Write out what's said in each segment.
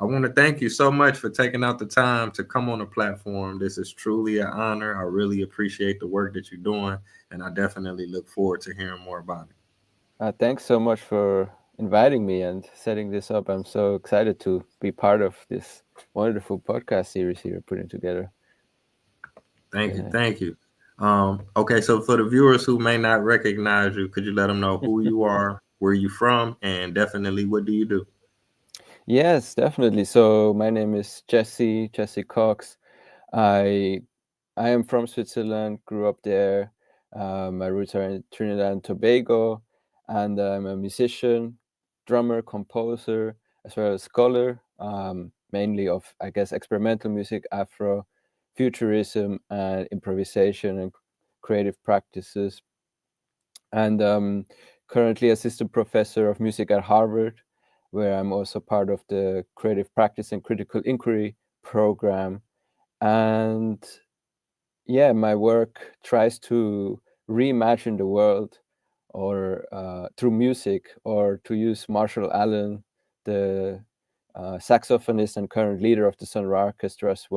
I want to thank you so much for taking out the time to come on the platform. This is truly an honor. I really appreciate the work that you're doing, and I definitely look forward to hearing more about it. Thanks so much for inviting me and setting this up. I'm so excited to be part of this wonderful podcast series you're putting together. Thank you. Yeah. Thank you. Okay, so for the viewers who may not recognize you, could you let them know who you are, where you from, and definitely what do you do? Yes, definitely. So my name is Jesse Cox. I I am from Switzerland, grew up there. My roots are in Trinidad and Tobago, and I'm a musician, drummer, composer, as well as scholar, mainly of, I guess, experimental music, Afro, futurism, and improvisation and creative practices. And currently assistant professor of music at Harvard, where I'm also part of the creative practice and critical inquiry program. And yeah, my work tries to reimagine the world or through music, or to use Marshall Allen, the saxophonist and current leader of the Sonora Orchestra's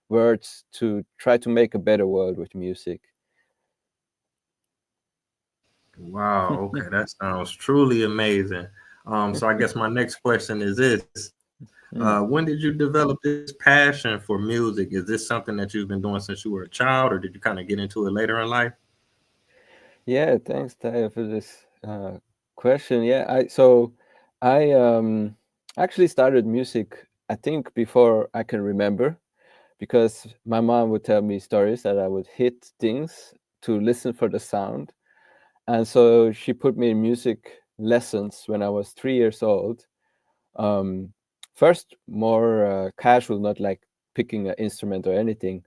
words, to try to make a better world with music. Wow. Okay, that sounds truly amazing. So I guess my next question is this: Hmm. when did you develop this passion for music? Is this something that you've been doing since you were a child, or did you kind of get into it later in life? Yeah, thanks, Taya, for this question. Yeah, I actually started music, I think, before I can remember, because my mom would tell me stories that I would hit things to listen for the sound. And so she put me in music lessons when I was 3 years old. Um, First, more casual, not like picking an instrument or anything.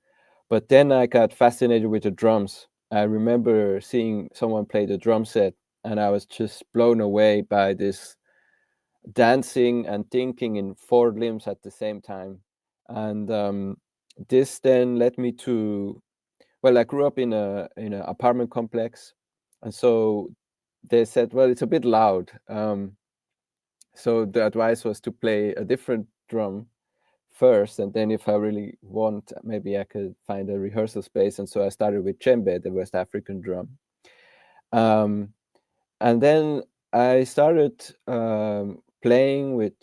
But then I got fascinated with the drums. I remember seeing someone play the drum set, and I was just blown away by this dancing and thinking in four limbs at the same time. And this then led me to, well, I grew up in a apartment complex, and so they said, well, it's a bit loud. So the advice was to play a different drum first, and then if I really want, maybe I could find a rehearsal space. And so I started with djembe, the West African drum. Um, and then I started playing with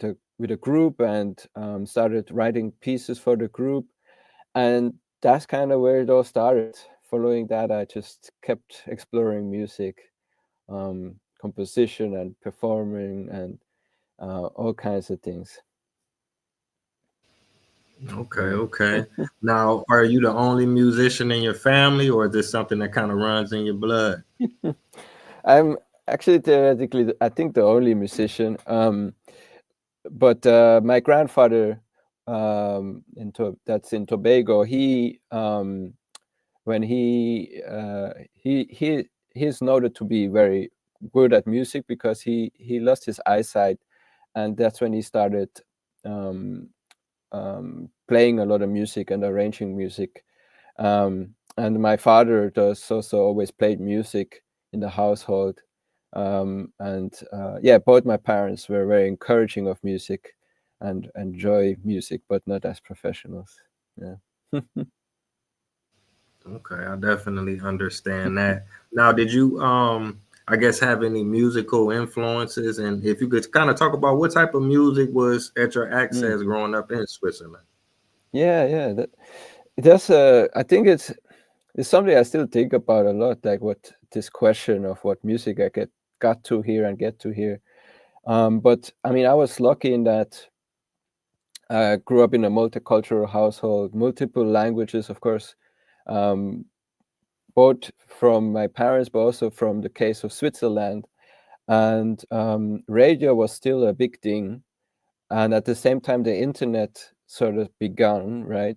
a group, and started writing pieces for the group, and that's kind of where it all started. Following that, I just kept exploring music, composition, and performing, and all kinds of things. Okay, Yeah. okay. Now, are you the only musician in your family, or is this something that kind of runs in your blood? I'm actually theoretically, I think, the only musician. But my grandfather, that's in Tobago, when he's noted to be very good at music, because he lost his eyesight, and that's when he started um, playing a lot of music and arranging music. And my father does also always played music in the household. And yeah, both my parents were very encouraging of music and enjoy music, but not as professionals. Yeah. Okay, I definitely understand that. Now, did you I guess have any musical influences, and if you could kind of talk about what type of music was at your Mm. access growing up in Switzerland? Yeah, yeah. That's I think it's something I still think about a lot, like what this question of what music I got to hear and get to hear. But I mean, I was lucky in that I grew up in a multicultural household, multiple languages, of course, um, both from my parents, but also from the case of Switzerland. And radio was still a big thing. And at the same time, the internet sort of begun, right?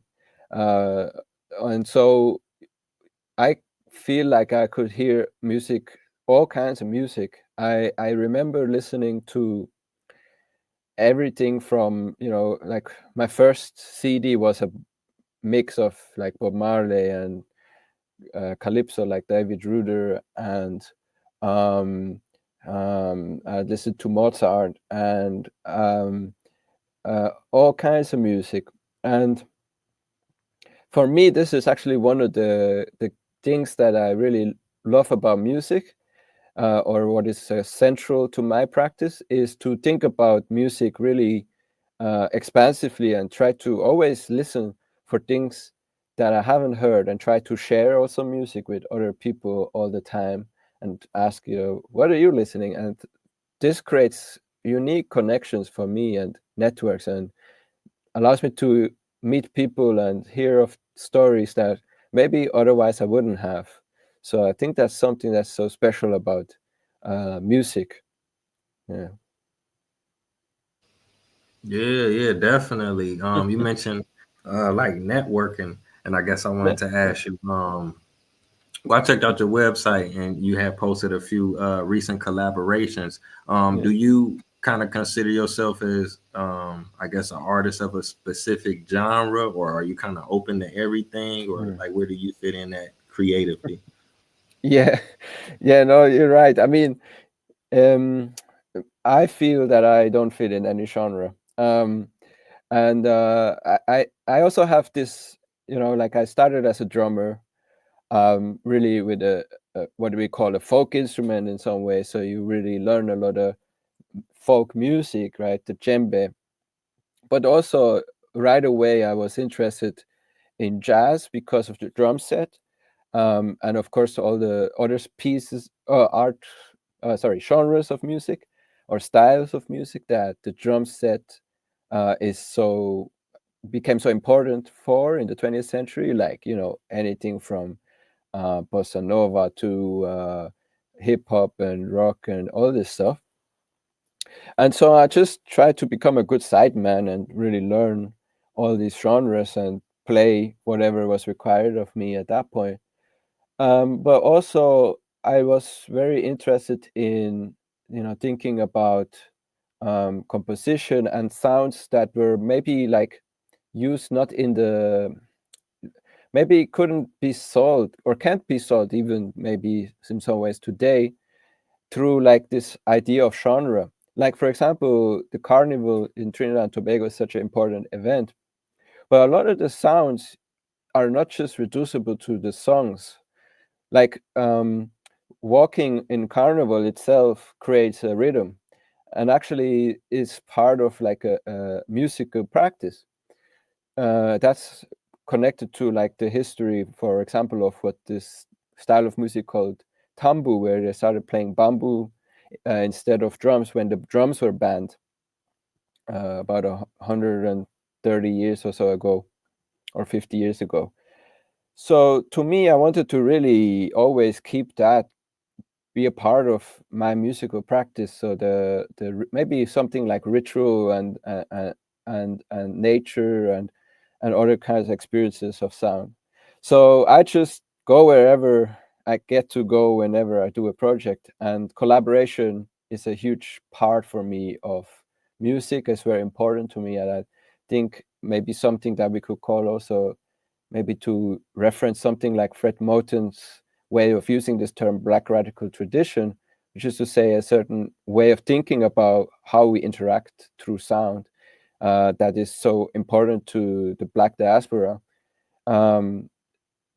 Uh, and so I feel like I could hear music, all kinds of music. I remember listening to everything from, like, my first CD was a mix of like Bob Marley and calypso, like David Ruder, and I listened to Mozart, and all kinds of music. And for me, this is actually one of the things that I really love about music, or what is central to my practice, is to think about music really expansively and try to always listen for things that I haven't heard, and try to share also music with other people all the time and ask, what are you listening? And this creates unique connections for me and networks, and allows me to meet people and hear of stories that maybe otherwise I wouldn't have. So I think that's something that's so special about music. Yeah. Yeah, definitely. You mentioned like networking, and I guess I Yeah. wanted to ask you. Well, I checked out your website, and you have posted a few recent collaborations. Yeah. Do you kind of consider yourself as, I guess, an artist of a specific genre, or are you kind of open to everything, or Mm. like where do you fit in that creatively? Yeah. Yeah, no, you're right. I mean, um, I feel that I don't fit in any genre. And I also have this, like I started as a drummer, really with a what do we call a folk instrument in some way. So you really learn a lot of folk music, right? The djembe. But also right away, I was interested in jazz because of the drum set, and of course all the other pieces, genres of music or styles of music that the drum set is so became so important for in the 20th century, like anything from bossa nova to hip hop and rock and all this stuff. And so I just tried to become a good sideman and really learn all these genres and play whatever was required of me at that point. But also, I was very interested in thinking about composition and sounds that were maybe like used not in the maybe couldn't be solved or can't be solved even maybe in some ways today through like this idea of genre. Like for example, the carnival in Trinidad and Tobago is such an important event, but a lot of the sounds are not just reducible to the songs. Like walking in carnival itself creates a rhythm, and actually is part of like a musical practice that's connected to like the history, for example, of what this style of music called tambu, where they started playing bamboo instead of drums when the drums were banned about 130 years or so ago, or 50 years ago. So to me, I wanted to really always keep that be a part of my musical practice. So maybe something like ritual and nature and other kinds of experiences of sound. So I just go wherever I get to go whenever I do a project, and collaboration is a huge part for me of music. It's very important to me, and I think maybe something that we could call also maybe to reference something like Fred Moten's way of using this term black radical tradition, which is to say a certain way of thinking about how we interact through sound that is so important to the black diaspora. um,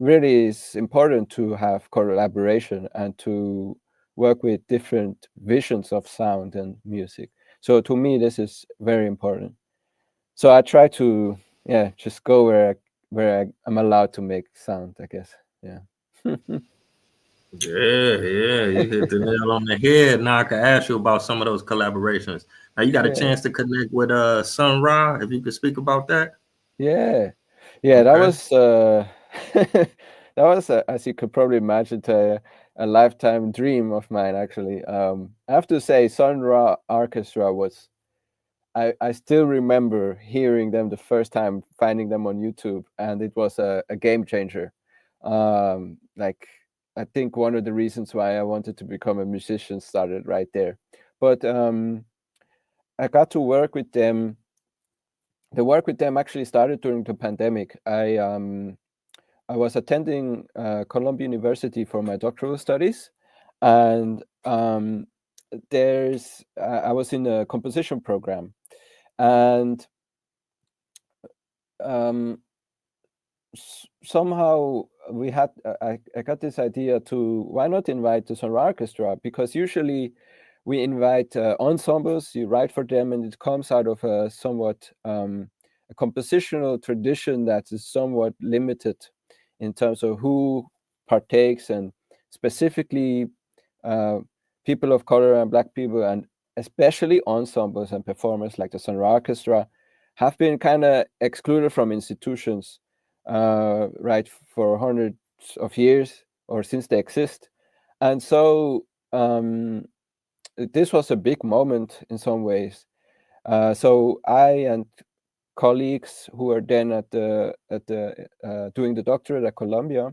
Really is important to have collaboration and to work with different visions of sound and music. So to me this is very important. So I try to, yeah, just go I'm allowed to make sound, I guess. Yeah. Yeah, you hit the nail on the head. Now I can ask you about some of those collaborations. Now you got a Yeah. chance to connect with Sun Ra, if you could speak about that. Yeah. Yeah, that Okay. was that was as you could probably imagine a lifetime dream of mine actually. I have to say Sun Ra Orchestra was, I still remember hearing them the first time, finding them on YouTube, and it was a game changer. Like I think one of the reasons why I wanted to become a musician started right there. But I got to work with them. The work with them actually started during the pandemic. I was attending Columbia University for my doctoral studies, and I was in a composition program, and um, somehow we had I got this idea to why not invite the Sonra Orchestra, because usually we invite ensembles, you write for them, and it comes out of a somewhat a compositional tradition that is somewhat limited in terms of who partakes, and specifically uh, people of color and Black people, and especially ensembles and performers like the Sonra Orchestra, have been kind of excluded from institutions, right, for hundreds of years or since they exist. And so this was a big moment in some ways. So I and colleagues who were then at the doing the doctorate at Columbia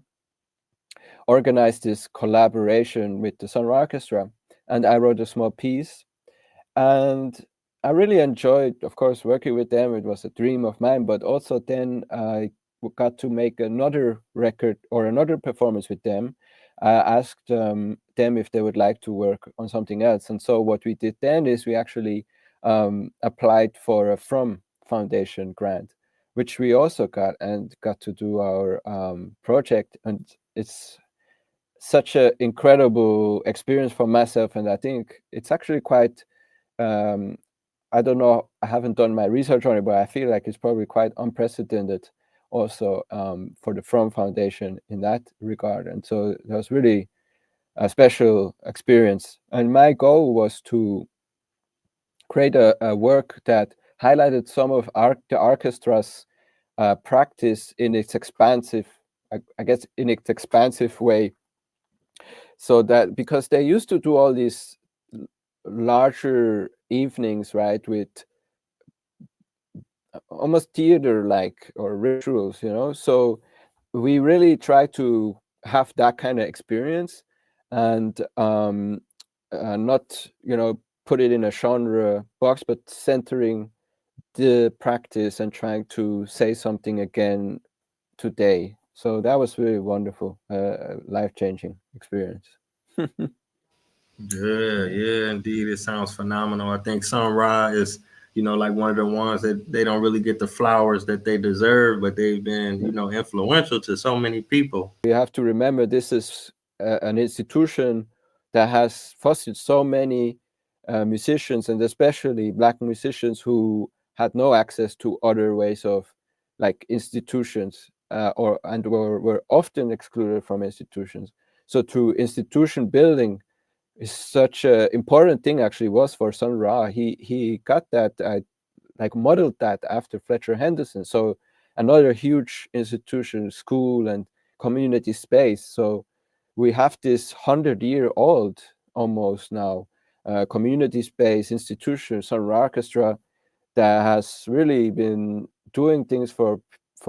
organized this collaboration with the Sonra Orchestra, and I wrote a small piece, and I really enjoyed, of course, working with them. It was a dream of mine, but also then I got to make another record or another performance with them. I asked them if they would like to work on something else, and so what we did then is we actually applied for a From Foundation grant, which we also got, and got to do our project. And it's such an incredible experience for myself, and I think it's actually quite I don't know, I haven't done my research on it, but I feel like it's probably quite unprecedented also for the From Foundation in that regard. And so it was really a special experience. And my goal was to create a work that highlighted some of the orchestra's practice in its expansive, I guess, in its expansive way. So that, because they used to do all these larger evenings, right, with almost theater-like or rituals, so we really try to have that kind of experience, and not put it in a genre box, but centering the practice and trying to say something again today. So that was really wonderful, life-changing experience. Yeah, yeah, indeed. It sounds phenomenal. I think Sun Ra is, like one of the ones that they don't really get the flowers that they deserve, but they've been, influential to so many people. You have to remember, this is an institution that has fostered so many musicians, and especially Black musicians who had no access to other ways of, like, institutions, and were often excluded from institutions. So to institution building is such an important thing, actually was for Sun Ra. He got that, like modeled that after Fletcher Henderson. So another huge institution, school and community space. So we have this 100-year-old almost now community space institution, Sun Ra Orchestra, that has really been doing things for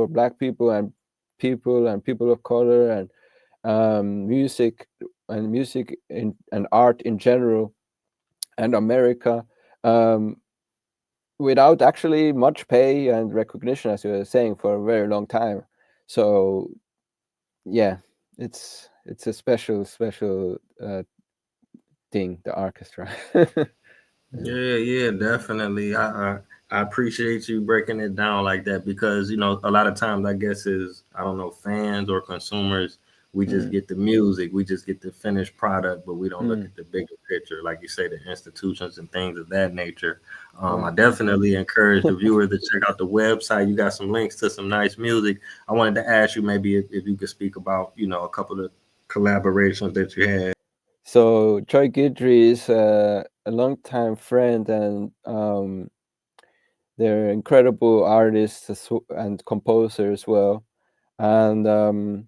Black people and people of color, and music and art in general, and America, without actually much pay and recognition, as you were saying, for a very long time. So yeah, it's a special thing, the orchestra. Yeah, definitely. I appreciate you breaking it down like that, because a lot of times, I guess, is, I don't know, fans or consumers, we just get the music, we just get the finished product, but we don't look at the bigger picture, like you say, the institutions and things of that nature. I definitely encourage the viewer to check out the website. You got some links to some nice music. I wanted to ask you, maybe if you could speak about a couple of collaborations that you had. So Troy Guidry is a longtime friend, and they're incredible artists and composer as well. And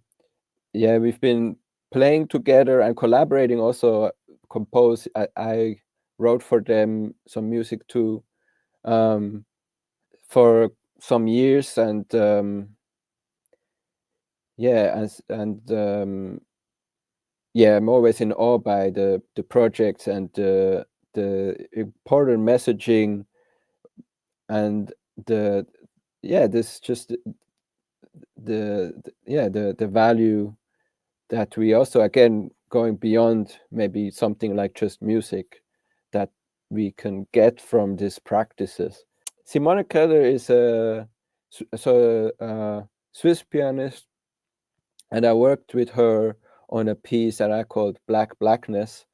yeah, we've been playing together and collaborating also. I wrote for them some music too, for some years, and yeah, yeah, I'm always in awe by the projects and the important messaging, and this just the value that we also, again, going beyond maybe something like just music, that we can get from these practices. Simona Keller is Swiss pianist, and I worked with her on a piece that I called Black Blackness,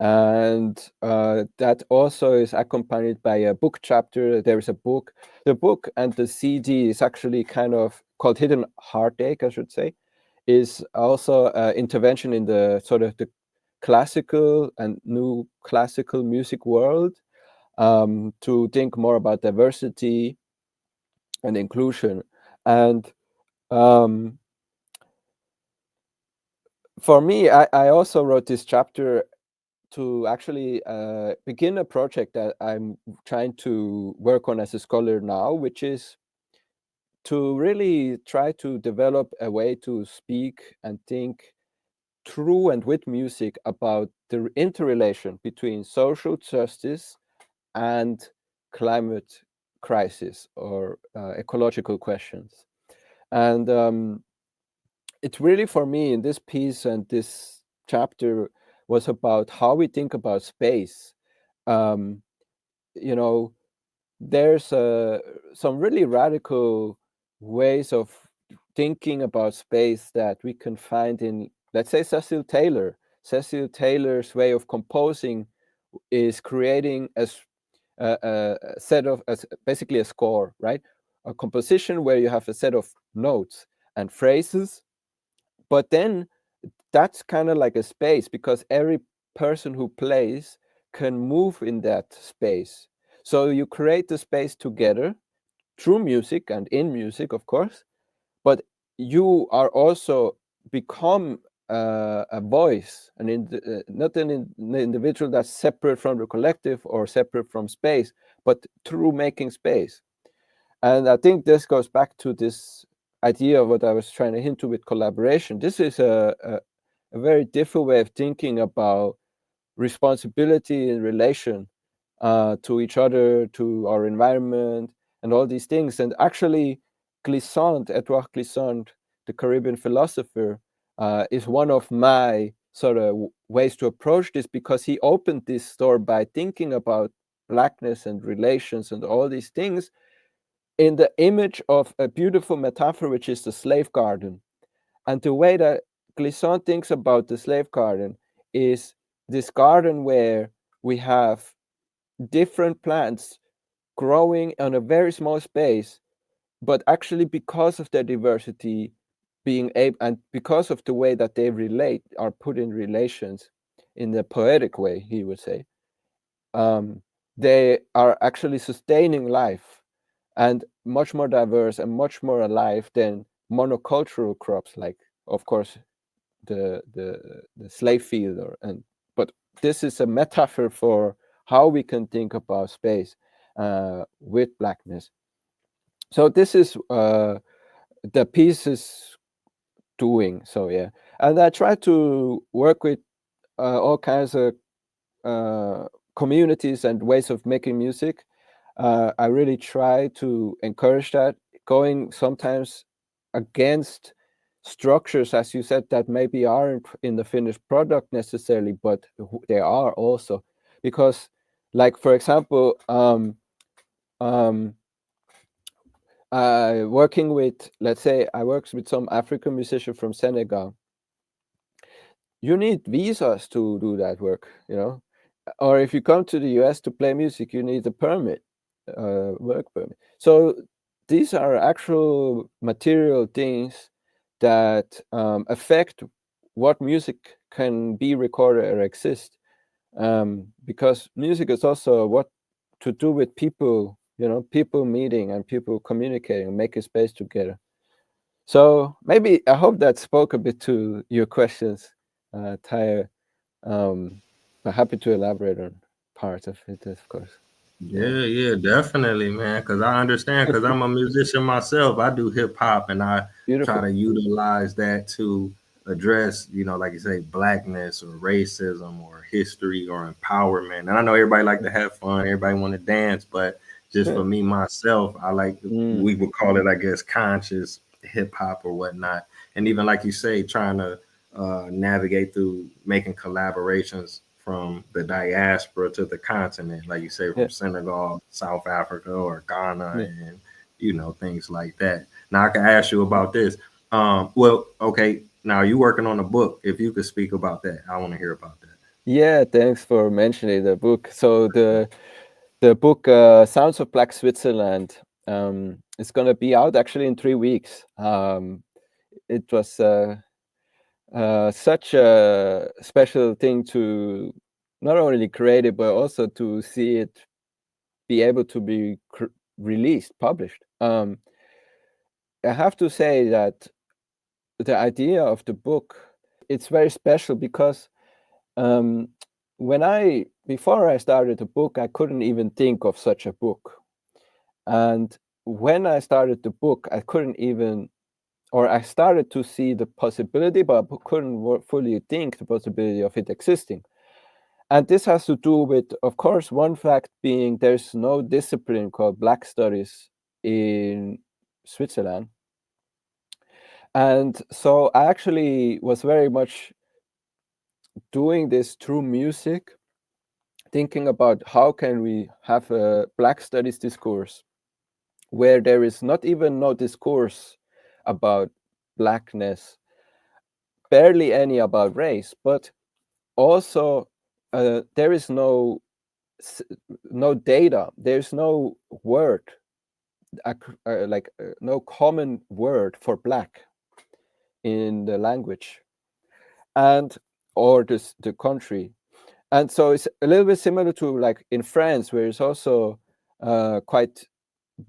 and that also is accompanied by a book chapter. There is a book. The book and the CD is actually kind of called Hidden Heartache, I should say, is also intervention in the sort of the classical and new classical music world, to think more about diversity and inclusion. And um, for me, I also wrote this chapter to actually begin a project that I'm trying to work on as a scholar now, which is to really try to develop a way to speak and think through and with music about the interrelation between social justice and climate crisis or ecological questions. And it's really, for me, in this piece and this chapter was about how we think about space. Um, you know, there's some really radical ways of thinking about space that we can find in, let's say, Cecil Taylor. Cecil Taylor's way of composing is creating a set of, basically a score, right? A composition where you have a set of notes and phrases, but then that's kind of like a space, because every person who plays can move in that space. So you create the space together through music and in music, of course, but you are also become a voice, not an individual that's separate from the collective or separate from space, but through making space. And I think this goes back to this idea of what I was trying to hint to with collaboration. This is a very different way of thinking about responsibility in relation to each other, to our environment, and all these things. And actually, Glissant, Edouard Glissant, the Caribbean philosopher, is one of my sort of ways to approach this, because he opened this door by thinking about blackness and relations and all these things in the image of a beautiful metaphor, which is the slave garden. And the way that Glissant thinks about the slave garden is this garden where we have different plants growing on a very small space, but actually, because of their diversity, being able, and because of the way that they relate, are put in relations in the poetic way, he would say, they are actually sustaining life and much more diverse and much more alive than monocultural crops, like, of course, the slave field. But this is a metaphor for how we can think about space with blackness. So this is the piece is doing. So yeah, and I try to work with all kinds of communities and ways of making music. I really try to encourage that, going sometimes against structures, as you said, that maybe aren't in the finished product necessarily, but they are also. Because, like, for example, working with, let's say, I work with some African musician from Senegal. You need visas to do that work, or if you come to the US to play music, you need a permit, work permit. So these are actual material things that affect what music can be recorded or exist, because music is also what to do with people, people meeting and people communicating and making space together. So maybe, I hope that spoke a bit to your questions, Tyre. But happy to elaborate on parts of it, of course. Yeah, definitely, man. Because I understand, because I'm a musician myself. I do hip hop, and I try Beautiful. to utilize that to address, like you say, blackness or racism or history or empowerment. And I know everybody like to have fun, everybody want to dance, but just Yeah. for me myself, I like, Mm. we would call it, I guess, conscious hip hop or whatnot. And even like you say, trying to navigate through making collaborations from the diaspora to the continent, like you say, Yeah. from Senegal, South Africa, or Ghana, Yeah. and things like that. Now I can ask you about this. Well, okay, now you working on a book. If you could speak about that, I want to hear about that. Yeah, thanks for mentioning the book. So the book Sounds of Black Switzerland is going to be out actually in 3 weeks. It was such a special thing to not only create it, but also to see it be able to be released, published. I have to say that the idea of the book, it's very special because before I started the book, I couldn't even think of such a book. And when I started the book, I started to see the possibility, but I couldn't fully think the possibility of it existing. And this has to do with, of course, one fact being there's no discipline called Black Studies in Switzerland. And so I actually was very much doing this through music, thinking about how can we have a Black Studies discourse where there is not even no discourse about Blackness, barely any about race, but also there is no data, there's no word, no common word for Black in the language and or the country. And so it's a little bit similar to like in France, where it's also quite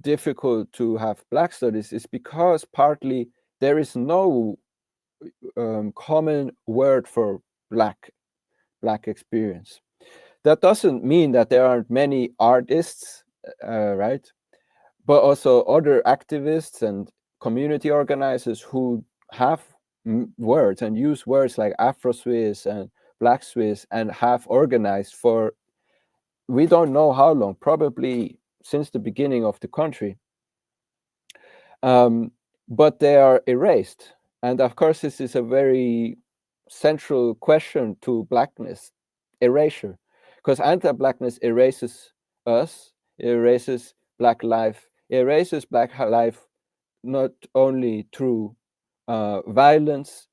difficult to have Black studies, is because partly there is no common word for Black experience. That doesn't mean that there aren't many artists, right? But also other activists and community organizers who have words and use words like Afro-Swiss and Black Swiss and have organized for, we don't know how long, probably since the beginning of the country. But they are erased. And of course, this is a very central question to Blackness, erasure, because anti-Blackness erases us, erases Black life, erases Black life not only through violence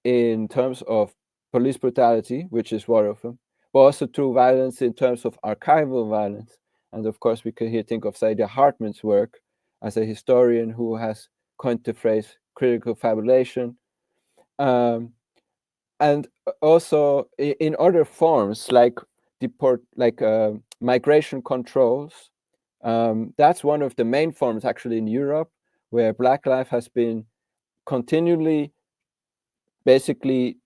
in terms of police brutality, which is one of them, but also through violence in terms of archival violence. And of course, we can here think of Saidiya Hartman's work as a historian who has coined the phrase critical fabulation. And also in other forms like migration controls. That's one of the main forms actually in Europe, where Black life has been continually basically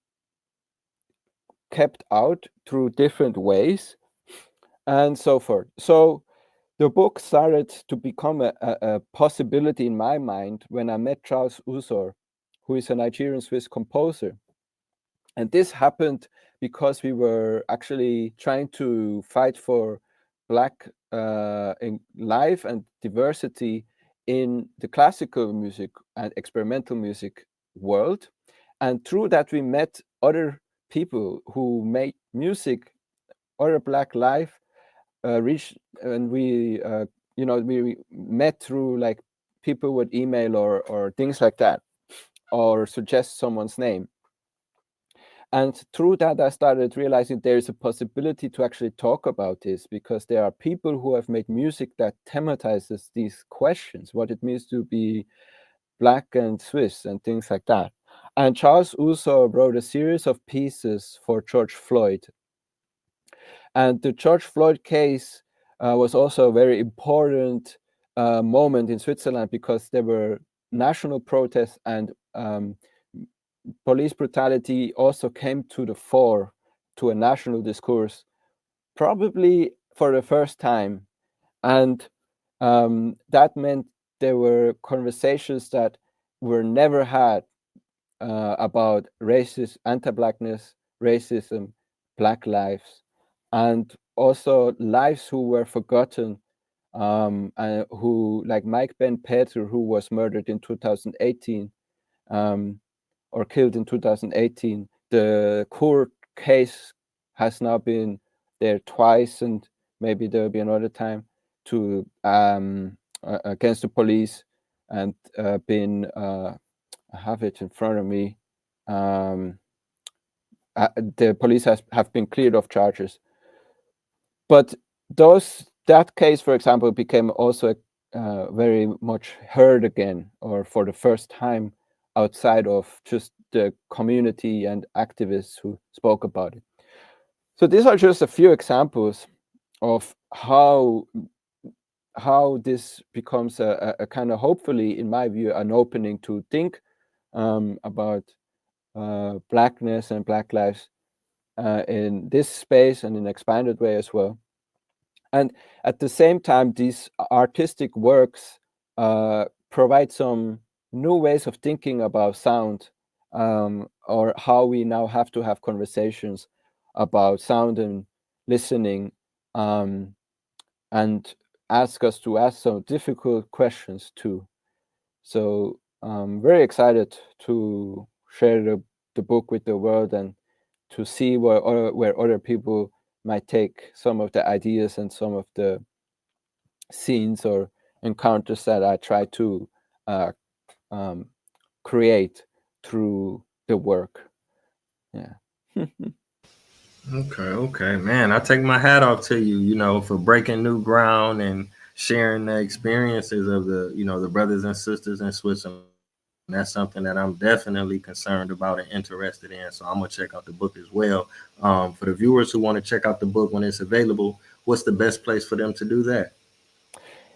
kept out through different ways and so forth. So the book started to become a possibility in my mind when I met Charles Usor, who is a Nigerian Swiss composer. And this happened because we were actually trying to fight for Black in life and diversity in the classical music and experimental music world. And through that, we met other people who made music, other Black life, and we we met through like people would email or things like that, or suggest someone's name. And through that, I started realizing there is a possibility to actually talk about this, because there are people who have made music that thematizes these questions, what it means to be Black and Swiss and things like that. And Charles Usor wrote a series of pieces for George Floyd. And the George Floyd case was also a very important moment in Switzerland, because there were national protests and police brutality also came to the fore to a national discourse, probably for the first time. And that meant there were conversations that were never had about racism, anti-Blackness, racism, Black lives, and also lives who were forgotten, and who, like Mike Ben Pether, who was murdered in 2018, or killed in 2018. The court case has now been there twice, and maybe there'll be another time to against the police, and been I have it in front of me. Um, the police have been cleared of charges, but that case, for example, became also very much heard again, or for the first time, outside of just the community and activists who spoke about it. So these are just a few examples of how this becomes a kind of, hopefully, in my view, an opening to think about blackness and Black lives in this space and in an expanded way as well. And at the same time, these artistic works provide some new ways of thinking about sound, or how we now have to have conversations about sound and listening, and ask us to ask some difficult questions too. So I'm very excited to share the book with the world, and to see where other people might take some of the ideas and some of the scenes or encounters that I try to create through the work. Yeah. Okay, man. I take my hat off to you, for breaking new ground and sharing the experiences of the brothers and sisters in Switzerland. That's something that I'm definitely concerned about and interested in. So I'm gonna check out the book as well. For the viewers who want to check out the book when it's available, what's the best place for them to do that?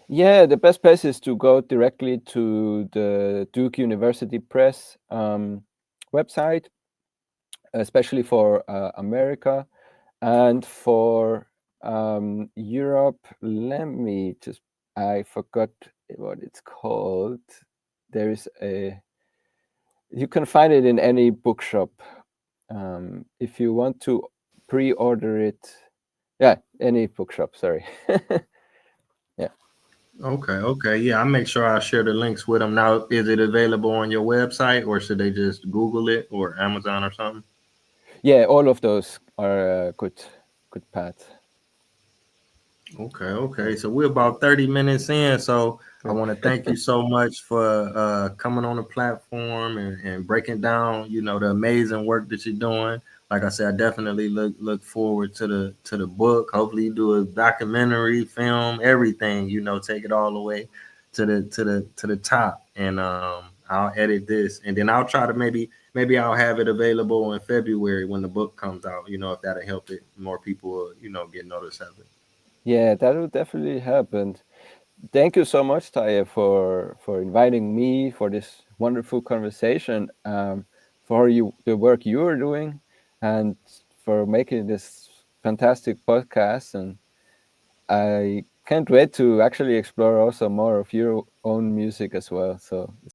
Yeah, the best place is to go directly to the Duke University Press website, especially for America. And for Europe, I forgot what it's called. There is you can find it in any bookshop. If you want to pre-order it, any bookshop, sorry. Yeah. Okay. Yeah, I'll make sure I share the links with them. Now, is it available on your website or should they just Google it or Amazon or something? Yeah, all of those are good path. Okay. So we're about 30 minutes in. So I want to thank you so much for coming on the platform and breaking down, the amazing work that you're doing. Like I said, I definitely look forward to the book. Hopefully you do a documentary, film, everything, take it all the way to the top. And I'll edit this and then I'll try to maybe I'll have it available in February when the book comes out, if that'll help it more people, get notice of it. Yeah, that would definitely help. And thank you so much, Taya, for inviting me for this wonderful conversation, for the work you are doing, and for making this fantastic podcast. And I can't wait to actually explore also more of your own music as well. So